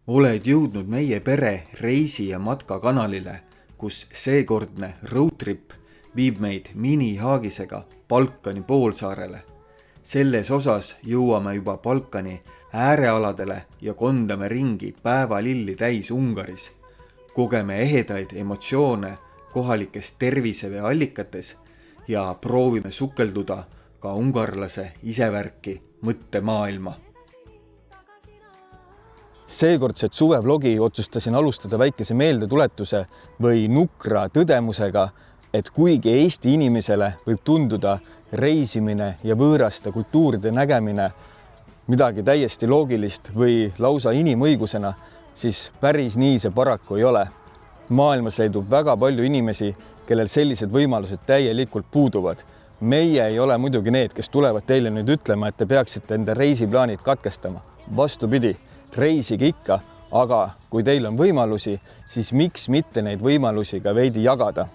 Oled jõudnud meie pere reisi- ja matkakanalile, kus seekordne roadtrip viib meid minihaagisega Balkani poolsaarele. Selles osas jõuame juba Balkani äärealadele ja kondame ringi päevalilli täis Ungaris. Kogeme ehedaid emotsioone kohalikes tervisevee allikates ja proovime sukelduda ka ungarlase isevärki mõttemaailma. Seekordset suvevlogi otsustasin alustada väikese meeldetuletuse või nukra tõdemusega, et kuigi Eesti inimesele võib tunduda reisimine ja võõraste kultuuride nägemine midagi täiesti loogilist või lausa inimõigusena, siis päris nii see paraku ei ole. Maailmas leidub väga palju inimesi, kellel sellised võimalused täielikult puuduvad. Meie ei ole muidugi need, kes tulevad teile nüüd ütlema, et te peaksite enda reisiplaanid katkestama. Vastupidi, reisige ikka, aga kui teil on võimalusi, siis miks mitte neid võimalusi ka veidi jagada.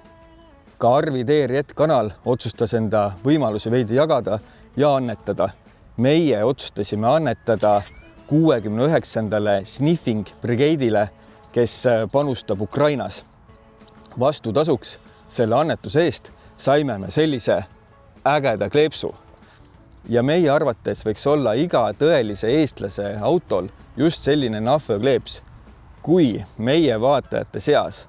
Ka Arvi TRJ kanal otsustas enda võimalusi veidi jagada ja annetada. Meie otsustasime annetada 69. Sniffing Brigade'ile, kes panustab Ukrainas. Vastutasuks selle annetuse eest saime me sellise ägeda kleepsu. Ja meie arvates võiks olla iga tõelise eestlase autol just selline nahvakleeps. Kui meie vaatajate seas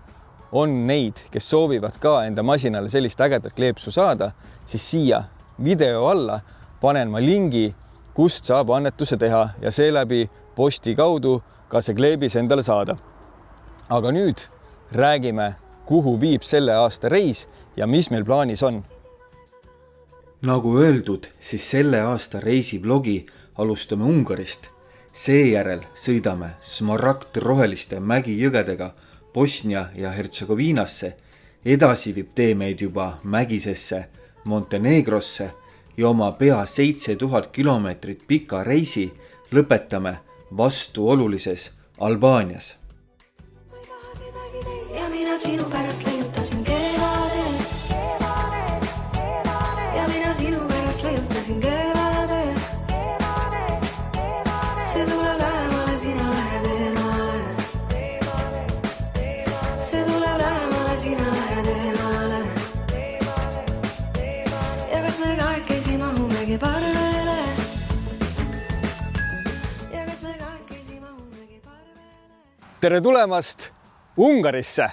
on neid, kes soovivad ka enda masinale sellist ägedat kleepsu saada, siis siia video alla panen ma lingi, kust saab annetuse teha ja seeläbi posti kaudu ka see kleebis endale saada. Aga nüüd räägime, kuhu viib selle aasta reis ja mis meil plaanis on. Nagu öeldud, siis selle aasta reisivlogi alustame Ungarist. Seejärel sõidame smaragdroheliste mägijõgedega Bosnia ja Hertsegoviinasse. Edasi viib tee meid juba mägisesse Montenegrosse ja oma pea 7000 kilomeetrit pika reisi lõpetame vastuolulises Albaanias. Ja mina sinu pärast leiutasin kevade. Ja mina sinu pärast leiutasin kevade. See tuleb lähemale, sina lähed eemale. See tuleb lähemale, sina lähed eemale. Ja kas me kahekesi mahumegi parvele? Ja kas me kahekesi mahumegi parvele? Tere tulemast Ungarisse!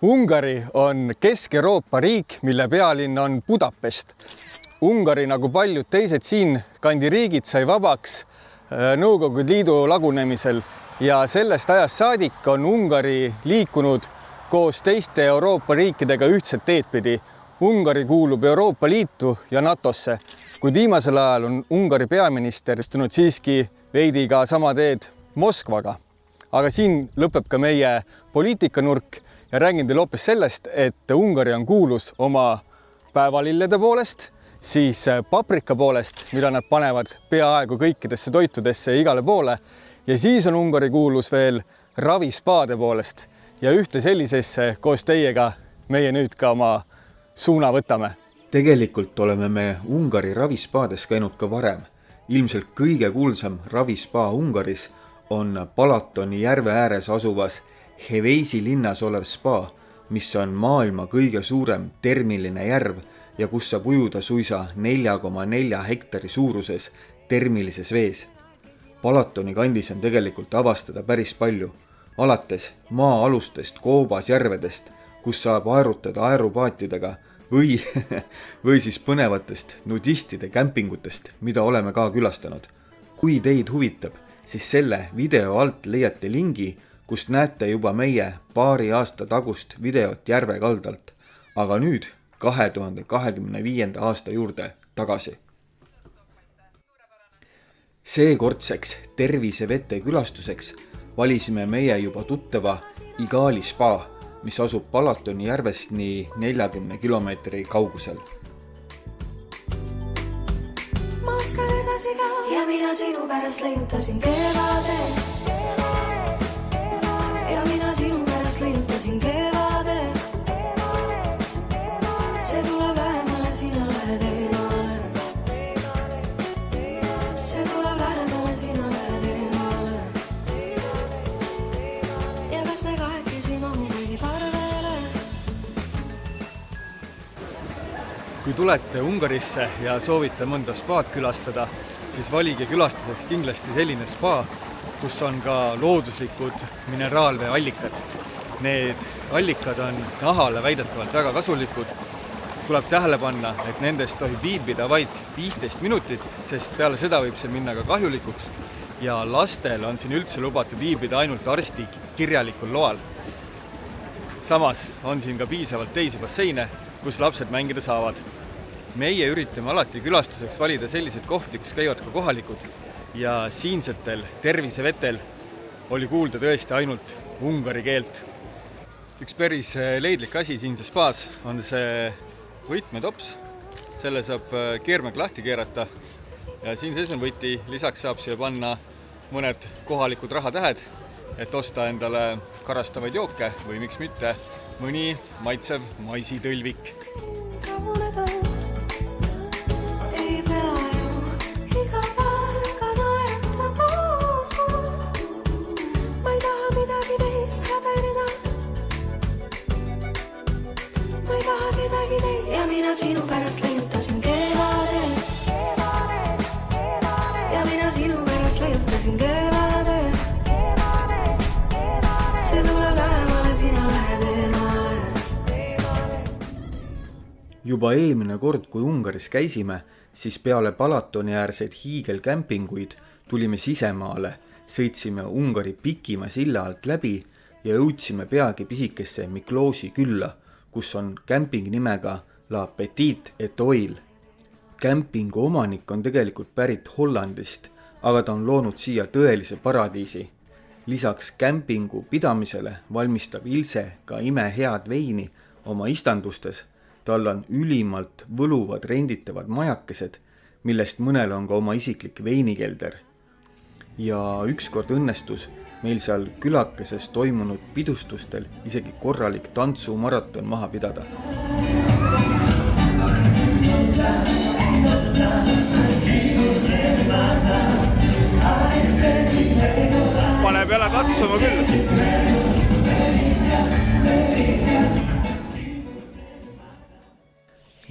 Ungari on Kesk-Euroopa riik, mille pealinn on Budapest. Ungari, nagu paljud teised siin kandi riigid, sai vabaks Nõukogude Liidu lagunemisel ja sellest ajast saadik on Ungari liikunud koos teiste Euroopa riikidega ühtset teed pidi. Ungari kuulub Euroopa Liitu ja NATOsse, kuid viimasel ajal on Ungari peaminister istunud siiski veidi ka sama teed Moskvaga. Aga siin lõpeb ka meie poliitikanurk ja räägin teile hoopis sellest, et Ungari on kuulus oma päevalillede poolest, siis paprika poolest, mida nad panevad peaaegu kõikidesse toitudesse ja igale poole, ja siis on Ungari kuulus veel ravispaade poolest ja ühte sellisesse koos teiega meie nüüd ka oma suuna võtame. Tegelikult oleme me Ungari ravispaades käinud ka varem. Ilmselt kõige kuulsam ravispaa Ungaris on Balatoni järve ääres asuvas Heveisi linnas olev spa, mis on maailma kõige suurem termiline järv ja kus saab ujuda suisa 4,4 hektari suuruses termilises vees. Balatoni kandis on tegelikult avastada päris palju, alates maa-alustest koobasjärvedest, kus saab aerutada aerupaatidega või siis põnevatest nudistide kämpingutest, mida oleme ka külastanud. Kui teid huvitab, siis selle video alt leiate lingi, kust näete juba meie paari aasta tagust videot järve kaldalt. Aga nüüd 2025. aasta juurde tagasi. Seekordseks tervisevete külastuseks valisime meie juba tuttava Igali spa, mis asub Balatoni järvest nii 40 kilomeetri kaugusel. Ja mina sinu pärast leiutasin kevade. Ja mina sinu pärast leiutasin kevade. See tuleb lähemale, sina lähed eemale. See tuleb lähemale, sina lähed eemale. Kui tulete Ungarisse ja soovite mõnda spaad külastada, siis valige külastuseks kindlasti selline spa, kus on ka looduslikud mineraalvee allikad. Need allikad on nahale väidetavalt väga kasulikud. Tuleb tähele panna, et nendest tohib viibida vaid 15 minutit, sest peale seda võib see minna ka kahjulikuks ja lastel on siin üldse lubatud viibida ainult arsti kirjalikul loal. Samas on siin ka piisavalt teisi basseine, kus lapsed mängida saavad. Meie üritame alati külastuseks valida selliseid kohti, kus käivad ka kohalikud ja siinsetel tervisevetel oli kuulda tõesti ainult ungari keelt. Üks päris leidlik asi siinses spaas on see võtmetops. Selle saab keermega lahti keerata ja siin sees on võti. Lisaks saab siia panna mõned kohalikud rahatähed, et osta endale karastavaid jooke või miks mitte mõni maitsev maisitõlvik. Ja mina sinu pärast leiutasin kevade. Ja mina sinu pärast leiutasin kevade. See tuleb lähemale, sina lähed eemale. Juba eelmine kord, kui Ungaris käisime, siis peale Palatoni äärseid hiigelkämpinguid tulime sisemaale, sõitsime Ungari pikima silla alt läbi ja jõudsime peagi pisikesse Mikloosi külla, kus on kämping nimega La Petite Étoile. Kämpingu omanik on tegelikult pärit Hollandist, aga ta on loonud siia tõelise paradiisi. Lisaks kämpingu pidamisele valmistab Ilse ka imehead veini oma istandustes. Tal on ülimalt võluvad renditavad majakesed, millest mõnel on ka oma isiklik veinikelder. Ja ükskord õnnestus meil seal külakeses toimunud pidustustel isegi korralik tantsumaraton maha pidada. Paneb jälle katsuma küll.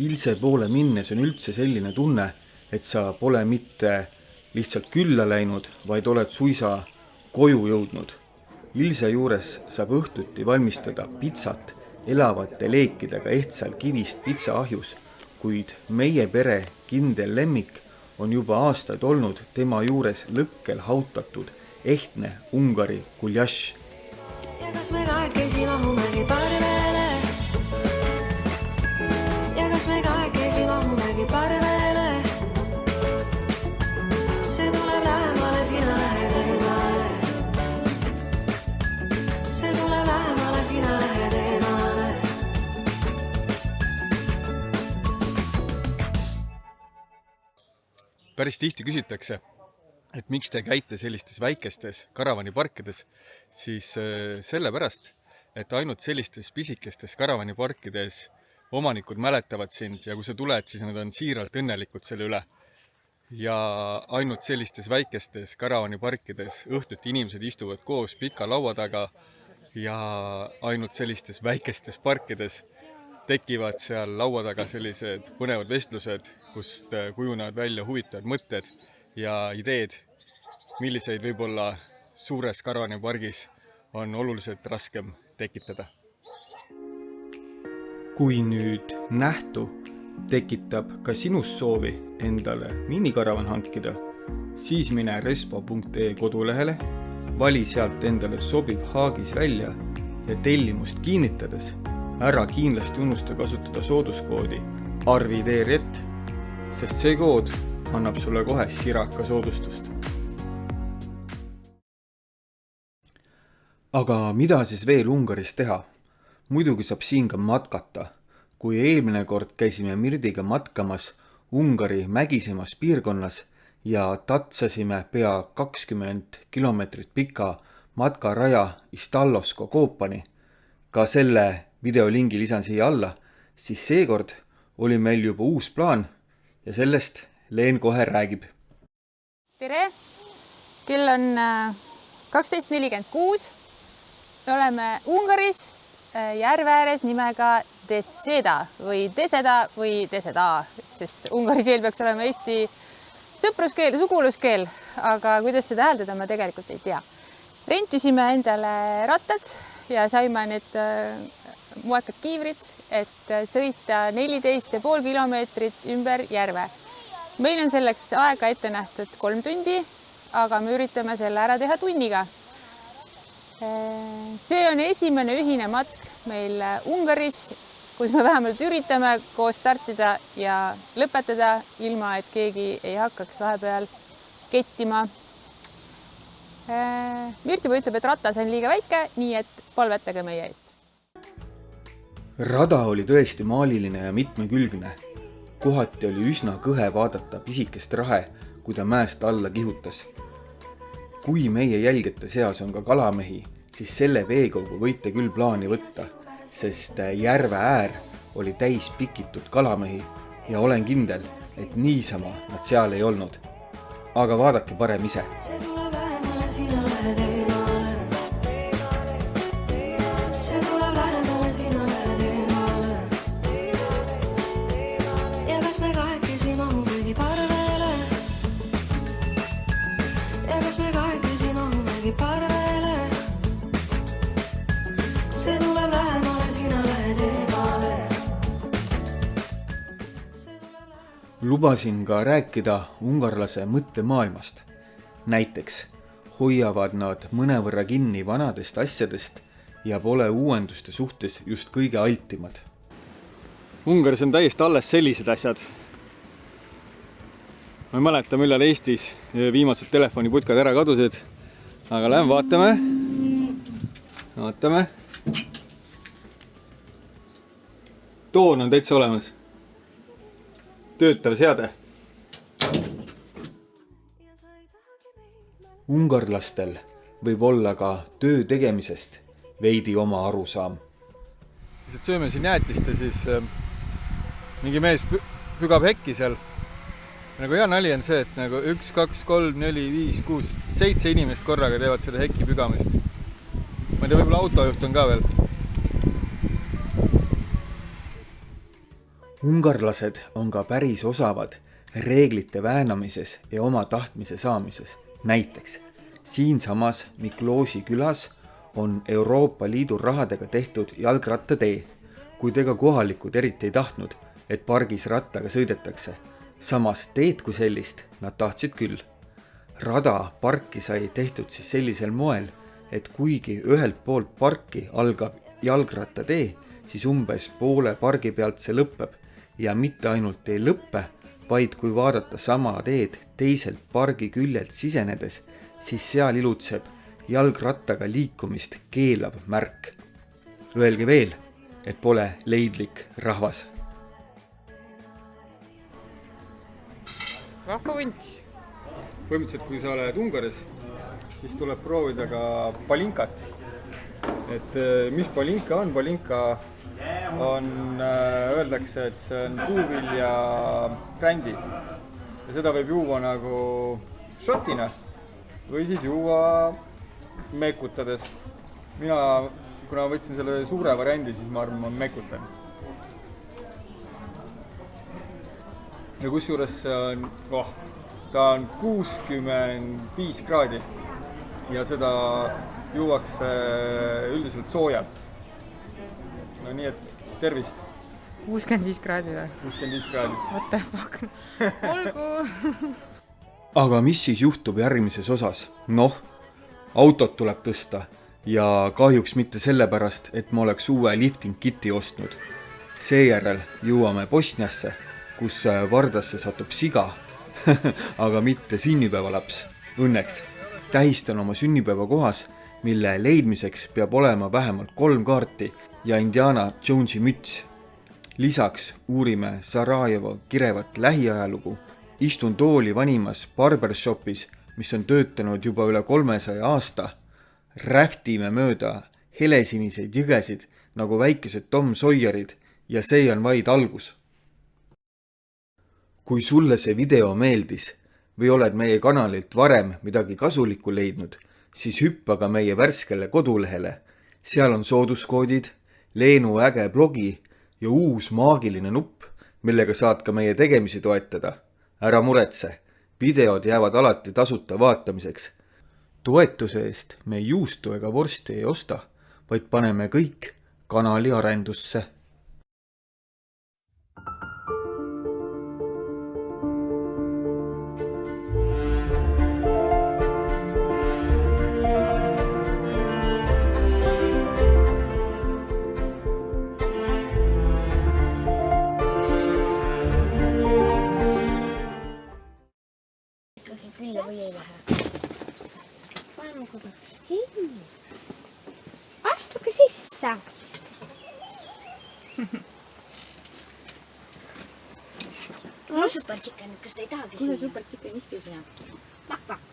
Ilse poole minnes on üldse selline tunne, et sa pole mitte lihtsalt külla läinud, vaid oled suisa koju jõudnud. Ilse juures saab õhtuti valmistada pitsat elavate leekidega ehtsal kivist pitsaahjus, kuid meie pere kindel lemmik on juba aastaid olnud tema juures lõkkel hautatud ehtne Ungari guljaš. Ja kas me kahekesi mahumegi parvele? Ja kas me kahekesi mahumegi parvele? See tuleb lähemale, sina lähed eemale. See tuleb lähemale, sina lähed eemale. Päris tihti küsitakse, et miks te käite sellistes väikestes karavaniparkides, siis sellepärast, et ainult sellistes pisikestes karavaniparkides omanikud mäletavad sind ja kui sa tuled, siis nad on siiralt õnnelikud selle üle. Ja ainult sellistes väikestes karavaniparkides õhtuti inimesed istuvad koos pika laua taga ja ainult sellistes väikestes parkides tekivad seal laua taga sellised põnevad vestlused, kust kujunevad välja huvitavad mõtted ja ideed, milliseid võib-olla suures karavanipargis on oluliselt raskem tekitada. Kui nüüd nähtu tekitab ka sinus soovi endale minikaravan hankida, siis mine respo.ee kodulehele, vali sealt endale sobiv haagis välja ja tellimust kinnitades ära kindlasti unusta kasutada sooduskoodi ARVIDRET, sest see kood annab sulle kohe siraka soodustust. Aga mida siis veel Ungaris teha? Muidugi saab siin ka matkata. Kui eelmine kord käisime Mirdiga matkamas Ungari mägisemas piirkonnas ja tatsasime pea 20 kilomeetrit pika matkaraja Istallosko koopani, ka selle videolingi lisan siia alla, siis seekord oli meil juba uus plaan ja sellest Leen kohe räägib. Tere! Kell on 12.46. Me oleme Ungaris järve ääres nimega Deseda või Deseda, sest ungari keel peaks olema Eesti sõpruskeel, suguluskeel, aga kuidas seda hääldada, ma tegelikult ei tea. Rentisime endale rattad ja saime need moekad kiivrid, et sõita 14,5 kilomeetrit ümber järve. Meil on selleks aega ette nähtud 3 tundi, aga me üritame selle ära teha tunniga. See on esimene ühine matk meil Ungaris, kus me vähemalt üritame koos startida ja lõpetada, ilma et keegi ei hakkaks vahepeal kettima. Mirtiba ütleb, et ratas on liiga väike, nii et palvetage meie eest. Rada oli tõesti maaliline ja mitmekülgne. Kohati oli üsna kõhe vaadata pisikest rahe, kui ta mäest alla kihutas. Kui meie jälgete seas on ka kalamehi, siis selle veekogu võite küll plaani võtta, sest järve äär oli täis pikitud kalamehi ja olen kindel, et niisama nad seal ei olnud. Aga vaadake parem ise. See tuleb lähemale, sina lähed eemale. See tuleb lähemale, sina lähed eemale. Ja kas me kahekesi mahumegi parvele? Ja kas me kahekesi mahumegi parvele? See tuleb lähemale, sina lähed eemale. Lubasin ka rääkida ungarlase mõttemaailmast. Näiteks hoiavad nad mõnevõrra kinni vanadest asjadest ja pole uuenduste suhtes just kõige altimad. Ungaris on täiesti alles sellised asjad. Ma ei mäleta, millal Eestis viimased telefoniputkad ära kadusid, aga lähen vaatame. Toon on täitsa olemas. Töötav seade. Ungarlastel võib olla ka töö tegemisest veidi oma arusaam. Lihtsalt sööme siin jäätist ja siis mingi mees pügab hekki seal. Nagu hea nali on see, et nagu 1, 2, 3, 4, 5, 6, 7 inimest korraga teevad seda hekki pügamist. Ma ei tea, võib-olla autojuht on ka veel. Ungarlased on ka päris osavad reeglite väänamises ja oma tahtmise saamises. Näiteks siinsamas Mikloosi külas on Euroopa Liidu rahadega tehtud jalgrattatee, kuid ega kohalikud eriti ei tahtnud, et pargis rattaga sõidetakse. Samas teed kui sellist nad tahtsid küll. Rada parki sai tehtud siis sellisel moel, et kuigi ühelt poolt parki algab jalgrattatee, siis umbes poole pargi pealt see lõpeb ja mitte ainult ei lõppe, vaid kui vaadata sama teed teiselt pargi küljelt sisenedes, siis seal ilutseb jalgrattaga liikumist keelav märk. Öelge veel, et pole leidlik rahvas. Vahva hunt. Põhimõtteliselt, kui sa oled Ungaris, siis tuleb proovida ka palinkat. Et mis palinka on? Palinka on, öeldakse, et see on puuvilja brändi. Ja seda võib juua nagu šotina või siis juua mekutades. Mina, kuna võtsin selle suure variandi, siis ma arvan, ma mekutan. Ja kusjuures ta on 65 kraadi ja seda juuakse üldiselt soojalt. No nii, et tervist. 65 kraadi või? 65 kraadi. What the fuck? Olgu. Aga mis siis juhtub järgmises osas? Noh, autot tuleb tõsta ja kahjuks mitte sellepärast, et ma oleks uue lifting kiti ostnud. Seejärel jõuame Bosniasse, kus Vardasse satub siga, aga mitte sünnipäevalaps. Õnneks tähistan oma sünnipäeva kohas, mille leidmiseks peab olema vähemalt 3 kaarti ja Indiana Jonesi müts. Lisaks uurime Sarajevo kirevat lähiajalugu. Istun tooli vanimas barbershopis, mis on töötanud juba üle 300 aasta. Räftime mööda helesiniseid jõgesid nagu väikesed Tom Sawyerid ja see on vaid algus. Kui sulle see video meeldis või oled meie kanalilt varem midagi kasulikku leidnud, siis hüppa ka meie värskele kodulehele. Seal on sooduskoodid, Leenu äge blogi ja uus maagiline nupp, millega saad ka meie tegemisi toetada. Ära muretse, videod jäävad alati tasuta vaatamiseks. Toetuse eest me juustu ega vorsti ei osta, vaid paneme kõik kanali arendusse. Külla või ei lähe? Paneme korraks kinni. Astuge sisse. Super chicken, kas te ei tahagi Kuule super chicken istu siia. Pakk.